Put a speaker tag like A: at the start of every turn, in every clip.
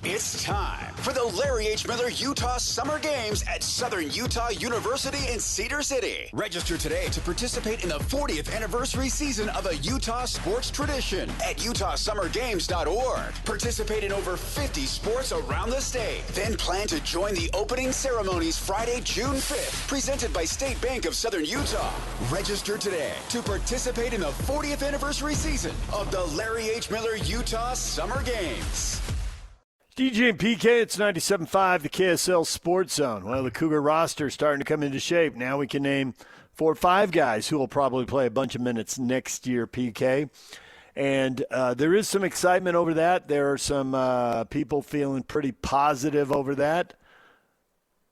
A: It's time for the Larry H. Miller Utah Summer Games at Southern Utah University in Cedar City. Register today to participate in the 40th anniversary season of a Utah sports tradition at utahsummergames.org. Participate in over 50 sports around the state. Then plan to join the opening ceremonies Friday, June 5th, presented by State Bank of Southern Utah. Register today to participate in the 40th anniversary season of the Larry H. Miller Utah Summer Games.
B: DJ and PK, it's 97.5, the KSL Sports Zone. Well, the Cougar roster is starting to come into shape. Now we can name 4 or 5 guys who will probably play a bunch of minutes next year, PK. And there is some excitement over that. There are some people feeling pretty positive over that.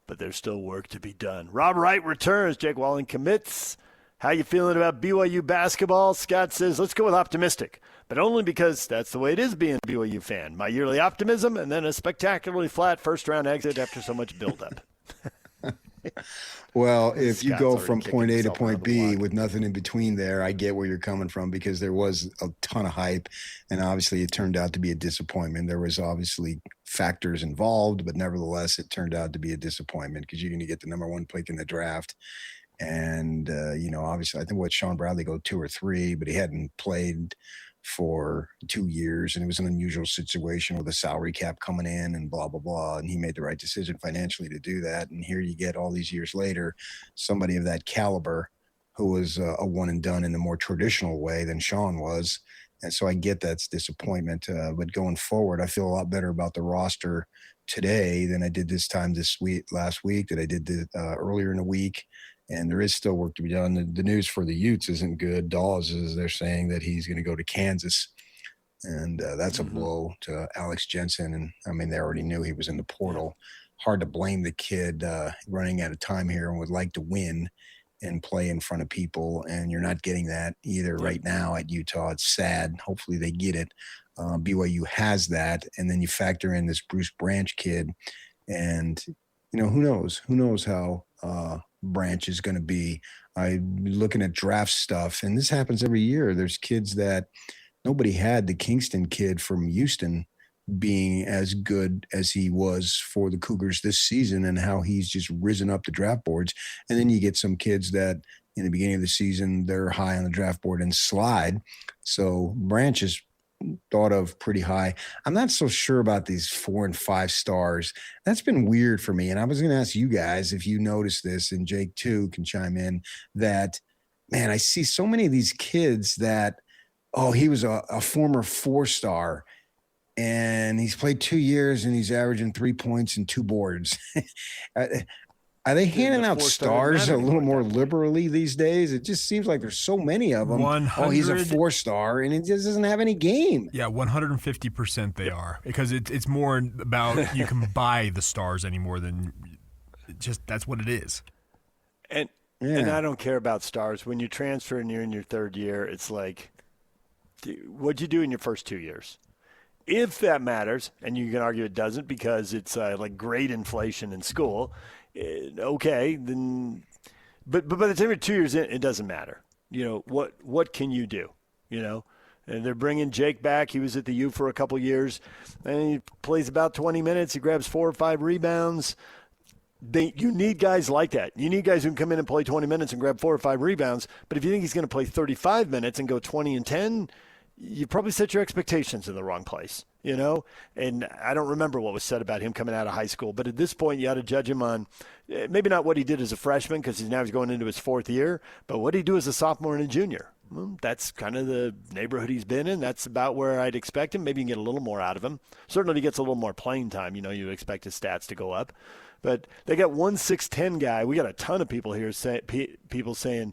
B: But there's still work to be done. Robert Wright returns. Jake Wahlin commits. How you feeling about BYU basketball? Scott says, let's go with optimistic. But only because that's the way it is being a BYU fan. My yearly optimism and then a spectacularly flat first-round exit after so much buildup.
C: Well, if you go from point A to point B with nothing in between there, I get where you're coming from because there was a ton of hype, and obviously it turned out to be a disappointment. There was obviously factors involved, but nevertheless it turned out to be a disappointment because you're going to get the number 1 pick in the draft. And, obviously I think Sean Bradley go 2 or 3, but he hadn't played for 2 years, and it was an unusual situation with a salary cap coming in and blah, blah, blah. And he made the right decision financially to do that. And here you get all these years later, somebody of that caliber who was a one and done in the more traditional way than Sean was. And so I get that's disappointment. But going forward, I feel a lot better about the roster today than I did last week, that I did earlier in the week. And there is still work to be done. The news for the Utes isn't good. Dawes is they're saying that he's going to go to Kansas. And that's a blow to Alex Jensen. And, I mean, they already knew he was in the portal. Hard to blame the kid running out of time here and would like to win and play in front of people. And you're not getting that either right now at Utah. It's sad. Hopefully they get it. BYU has that. And then you factor in this Bruce Branch kid. And, who knows? Who knows how Branch is going to be. I'm looking at draft stuff, and this happens every year. There's kids that nobody had. The Kingston kid from Houston being as good as he was for the Cougars this season and how he's just risen up the draft boards. And then you get some kids that in the beginning of the season, they're high on the draft board and slide. So Branch is thought of pretty high. I'm not so sure about these 4 and 5 stars. That's been weird for me. And I was going to ask you guys if you noticed this, and Jake too can chime in, that, man, I see so many of these kids that, he was a former 4-star and he's played 2 years and he's averaging 3 points and 2 boards. Are they handing out stars a little more liberally these days? It just seems like there's so many of them. He's a 4-star, and it just doesn't have any game.
D: Yeah, 150% they are. Because it's more about you can buy the stars anymore than just that's what it is.
B: And I don't care about stars. When you transfer and you're in your 3rd year, it's like, what'd you do in your first 2 years? If that matters, and you can argue it doesn't because it's like grade inflation in school, okay, then, but by the time you're 2 years in, it doesn't matter. What can you do? And they're bringing Jake back. He was at the U for a couple years, and he plays about 20 minutes. He grabs 4 or 5 rebounds. You need guys like that. You need guys who can come in and play 20 minutes and grab 4 or 5 rebounds. But if you think he's going to play 35 minutes and go 20 and 10, you probably set your expectations in the wrong place, And I don't remember what was said about him coming out of high school. But at this point, you ought to judge him on maybe not what he did as a freshman because he's going into his 4th year, but what did he do as a sophomore and a junior? Well, that's kind of the neighborhood he's been in. That's about where I'd expect him. Maybe you can get a little more out of him. Certainly he gets a little more playing time. You expect his stats to go up. But they got 1 6'10" guy. We got a ton of people here people saying,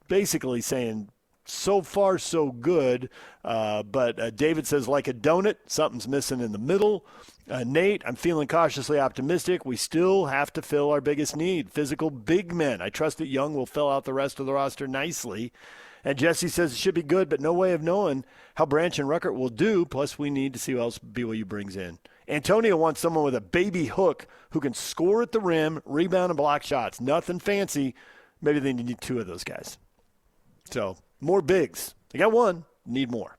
B: basically saying, so far, so good. But David says, like a donut, something's missing in the middle. Nate, I'm feeling cautiously optimistic. We still have to fill our biggest need, physical big men. I trust that Young will fill out the rest of the roster nicely. And Jesse says it should be good, but no way of knowing how Branch and Ruckert will do. Plus, we need to see what else BYU brings in. Antonio wants someone with a baby hook who can score at the rim, rebound, and block shots. Nothing fancy. Maybe they need 2 of those guys. So, more bigs. They got 1, need more.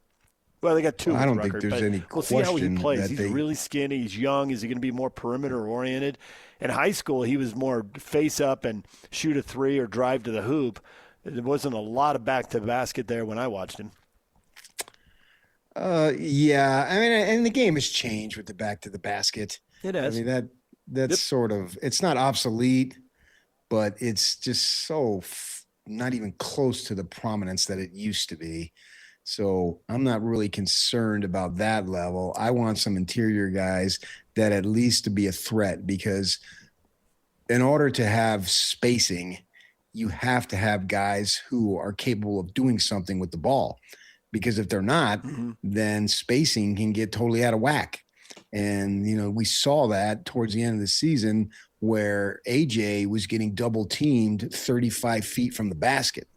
B: Well, they got two.
C: I don't
B: Rucker,
C: think there's any
B: we'll see how he
C: question
B: plays.
C: that
B: He's
C: they-
B: really skinny. He's young. Is he going to be more perimeter oriented? In high school, he was more face up and shoot a three or drive to the hoop. There wasn't a lot of back to the basket there when I watched him.
C: Yeah. I mean, and the game has changed with the back to the basket.
B: It has.
C: I mean, that's sort of, it's not obsolete, but it's just so not even close to the prominence that it used to be. So I'm not really concerned about that level. I want some interior guys that at least to be a threat, because in order to have spacing, you have to have guys who are capable of doing something with the ball. Because if they're not, then spacing can get totally out of whack. And, we saw that towards the end of the season where AJ was getting double teamed 35 feet from the basket.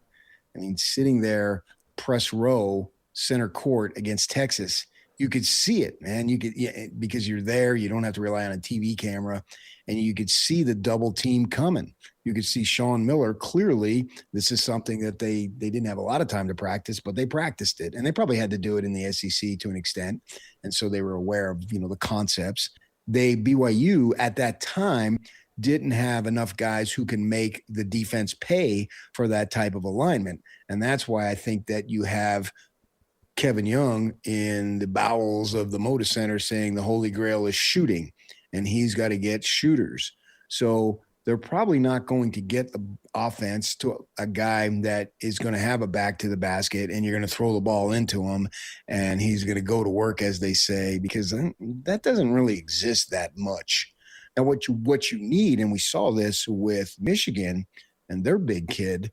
C: I mean, sitting there, press row, center court against Texas, you could see it, man. Because you're there, you don't have to rely on a TV camera, and you could see the double team coming. You could see Sean Miller clearly. This is something that they didn't have a lot of time to practice, but they practiced it, and they probably had to do it in the SEC to an extent, and so they were aware of the concepts. BYU at that time didn't have enough guys who can make the defense pay for that type of alignment, and that's why I think that you have Kevin Young in the bowels of the Moda Center saying the Holy Grail is shooting, and he's got to get shooters. So they're probably not going to get the offense to a guy that is going to have a back to the basket, and you're going to throw the ball into him, and he's going to go to work, as they say, because that doesn't really exist that much. And what you need, and we saw this with Michigan and their big kid,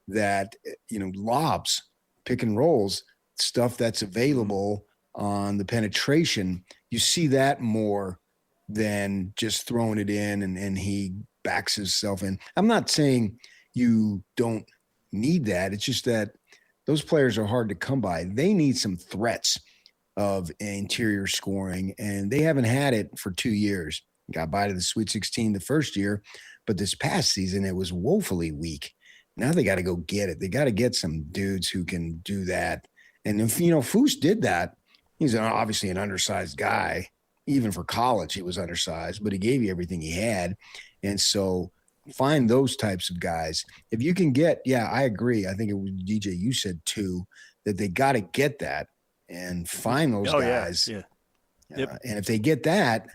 C: that lobs, pick and rolls, stuff that's available on the penetration, you see that more than just throwing it in and he backs himself in. I'm not saying you don't need that. It's just that those players are hard to come by. They need some threats of interior scoring, and they haven't had it for 2 years. Got by to the Sweet 16 the first year, but this past season it was woefully weak. Now they got to go get it. They got to get some dudes who can do that. And if, Foose did that, he's obviously an undersized guy. Even for college, he was undersized, but he gave you everything he had. And so find those types of guys. If you can get, I agree. I think it was DJ, you said too, that they got to get that and find those guys.
B: Yeah. Yep.
C: And if they get that,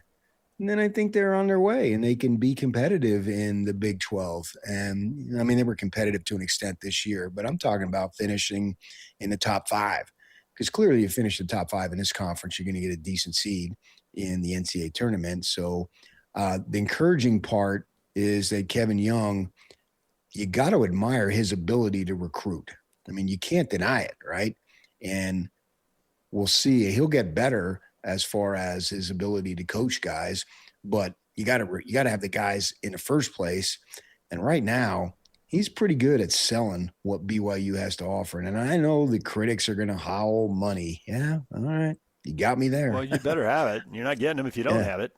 C: then I think they're on their way and they can be competitive in the Big 12. And I mean, they were competitive to an extent this year, but I'm talking about finishing in the top 5, because clearly you finish the top 5 in this conference, you're going to get a decent seed in the NCAA tournament. So the encouraging part is that Kevin Young, you got to admire his ability to recruit. I mean, you can't deny it, right? And we'll see. He'll get better as far as his ability to coach guys, but you got to have the guys in the first place. And right now, he's pretty good at selling what BYU has to offer. And I know the critics are going to howl money. Yeah, all right, you got me there.
B: Well, you better have it. You're not getting them if you don't have it.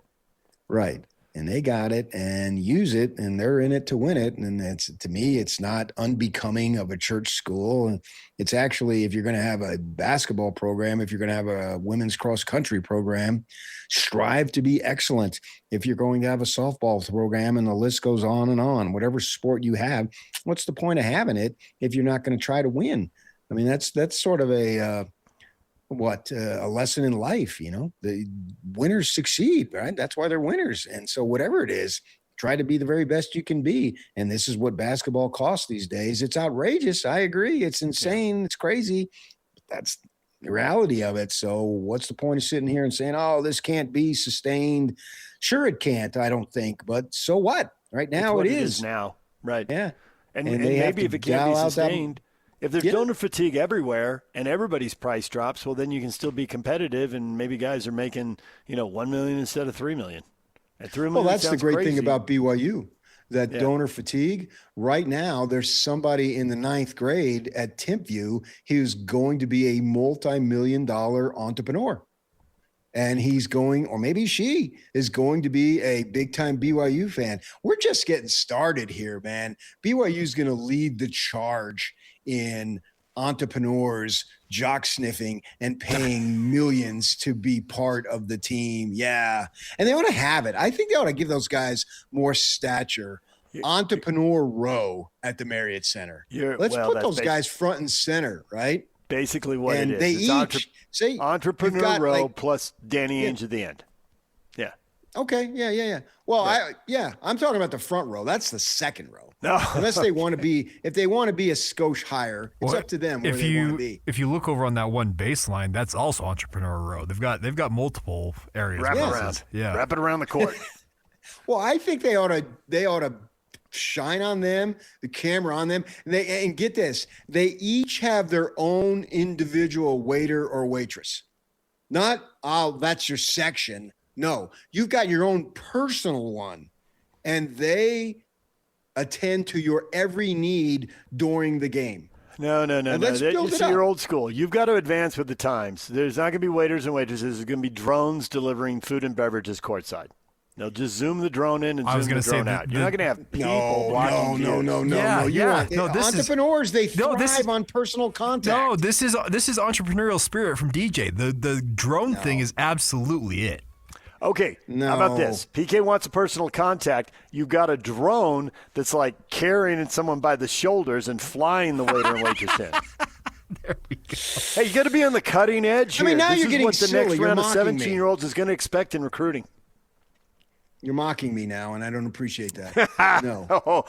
C: Right. And they got it and use it, and they're in it to win it. And to me, it's not unbecoming of a church school. And it's actually, if you're going to have a basketball program, if you're going to have a women's cross country program, strive to be excellent. If you're going to have a softball program, and the list goes on, whatever sport you have, what's the point of having it if you're not going to try to win? I mean, that's sort of a lesson in life. The winners succeed, right? That's why they're winners. And so whatever it is, try to be the very best you can be. And this is what basketball costs these days. It's outrageous. I agree. It's insane. It's crazy. But that's the reality of it. So what's the point of sitting here and saying, oh, this can't be sustained? Sure, it can't, I don't think. But so what? Right now it is
B: now. Right.
C: Yeah.
B: And maybe if it can't be sustained, if there's donor fatigue everywhere and everybody's price drops, well, then you can still be competitive, and maybe guys are making, $1 million instead of $3 million. At $3 million,
C: well, that's the great
B: crazy.
C: thing about BYU, that donor fatigue. Right now, there's somebody in the 9th grade at Timpview who's going to be a multi-million-dollar entrepreneur. And he's going, or maybe she is going to be a big-time BYU fan. We're just getting started here, man. BYU is going to lead the charge in entrepreneurs jock sniffing and paying millions to be part of the team. Yeah. And they ought to have it. I think they ought to give those guys more stature. Entrepreneur row at the Marriott Center. Let's put those guys front and center, right?
B: Basically what
C: and
B: it is.
C: They
B: it's
C: each say
B: entrepreneur row plus Danny Ainge at the end. Yeah.
C: Okay. Yeah. Well, I'm talking about the front row. That's the second row.
B: No.
C: Unless they want to be, if they want to be a skosh higher, it's up to them where they want to be.
D: If you look over on that one baseline, that's also entrepreneur row. They've got multiple areas.
B: Wrap it around. Yeah. Wrap it around the court.
C: Well, I think they ought to shine on them, the camera on them. And get this, they each have their own individual waiter or waitress. Not, that's your section. No, you've got your own personal one, and they attend to your every need during the game.
B: No. You're old school. You've got to advance with the times. There's not going to be waiters and waitresses. There's going to be drones delivering food and beverages courtside. They'll just zoom the drone in and zoom the drone out. You're not going to have people blocking views.
C: No. Entrepreneurs, they thrive on personal contact.
D: No, this is entrepreneurial spirit from DJ. The drone thing is absolutely it.
B: Okay, how about this? PK wants a personal contact. You've got a drone that's like carrying someone by the shoulders and flying the waiter and waitress in.
D: There we go.
B: Hey, you got to be on the cutting edge here.
C: I mean, now
B: this
C: you're getting
B: what the
C: silly.
B: next round of 17-year-olds is going to expect in recruiting.
C: You're mocking me now, and I don't appreciate that. No.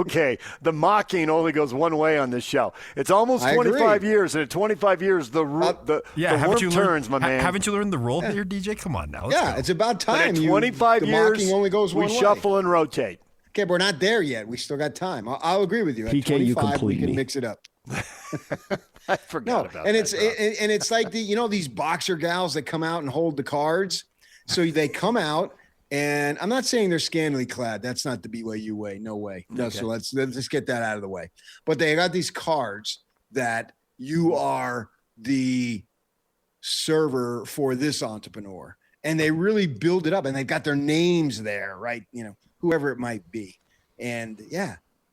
B: Okay. The mocking only goes one way on this show. It's almost 25 years, and at 25 years, the worm turns, my man.
D: Haven't you learned the role here, DJ? Come on now. Let's go.
C: It's about time.
B: But at 25 years,
C: mocking only goes one way.
B: Shuffle and rotate.
C: Okay, but we're not there yet. We still got time. I'll agree with you. At
E: PK,
C: 25, we can mix it up.
B: I forgot about
C: and
B: that.
C: And it's like these boxer gals that come out and hold the cards. So they come out. And I'm not saying they're scantily clad. That's not the BYU way. No way. No. Okay. So let's just get that out of the way. But they got these cards that you are the server for this entrepreneur. And they really build it up. And they've got their names there, right? Whoever it might be. And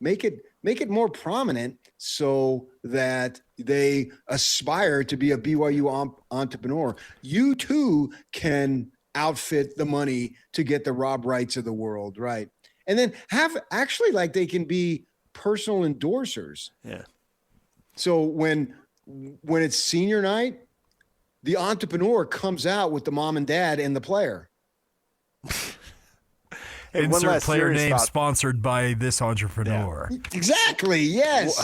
C: make it more prominent so that they aspire to be a BYU entrepreneur. You too can outfit the money to get the Rob Wrights of the world, right? And then have actually they can be personal endorsers.
B: Yeah.
C: So when it's senior night, the entrepreneur comes out with the mom and dad and the player.
B: Hey,
D: insert player name sponsored by this entrepreneur.
C: Yeah. Exactly. Yes.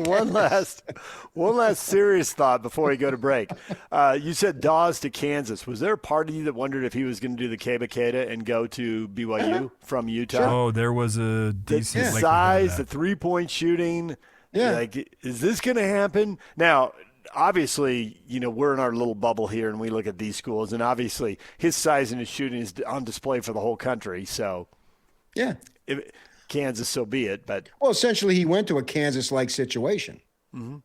B: One last serious thought before we go to break. You said Dawes to Kansas. Was there a part of you that wondered if he was going to do the Kebakeda and go to BYU from Utah?
D: Sure. Oh, there was a decent
B: size, the 3-point shooting.
C: Yeah.
B: Is this going to happen? Now, obviously, we're in our little bubble here and we look at these schools, and obviously his size and his shooting is on display for the whole country. So, Kansas, so be it. But
C: essentially, he went to a Kansas-like situation.
B: Mm-hmm.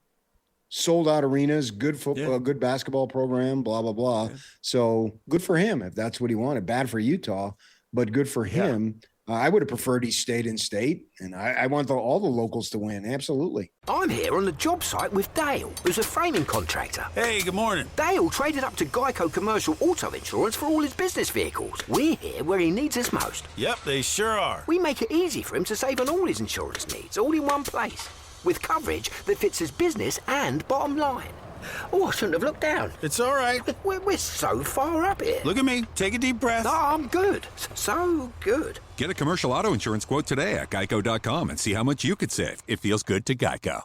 C: Sold out arenas, good football, good basketball program, blah, blah, blah. Yeah. So good for him if that's what he wanted. Bad for Utah, but good for him. I would have preferred he stayed in state, and I want all the locals to win. Absolutely.
F: I'm here on the job site with Dale, who's a framing contractor.
G: Hey, good morning.
F: Dale traded up to Geico Commercial Auto Insurance for all his business vehicles. We're here where he needs us most.
G: Yep, they sure are.
F: We make it easy for him to save on all his insurance needs, all in one place, with coverage that fits his business and bottom line. Oh, I shouldn't have looked down.
G: It's all right.
F: We're so far up here.
G: Look at me. Take a deep breath.
F: No, I'm good. So good.
H: Get a commercial auto insurance quote today at geico.com and see how much you could save. It feels good to Geico.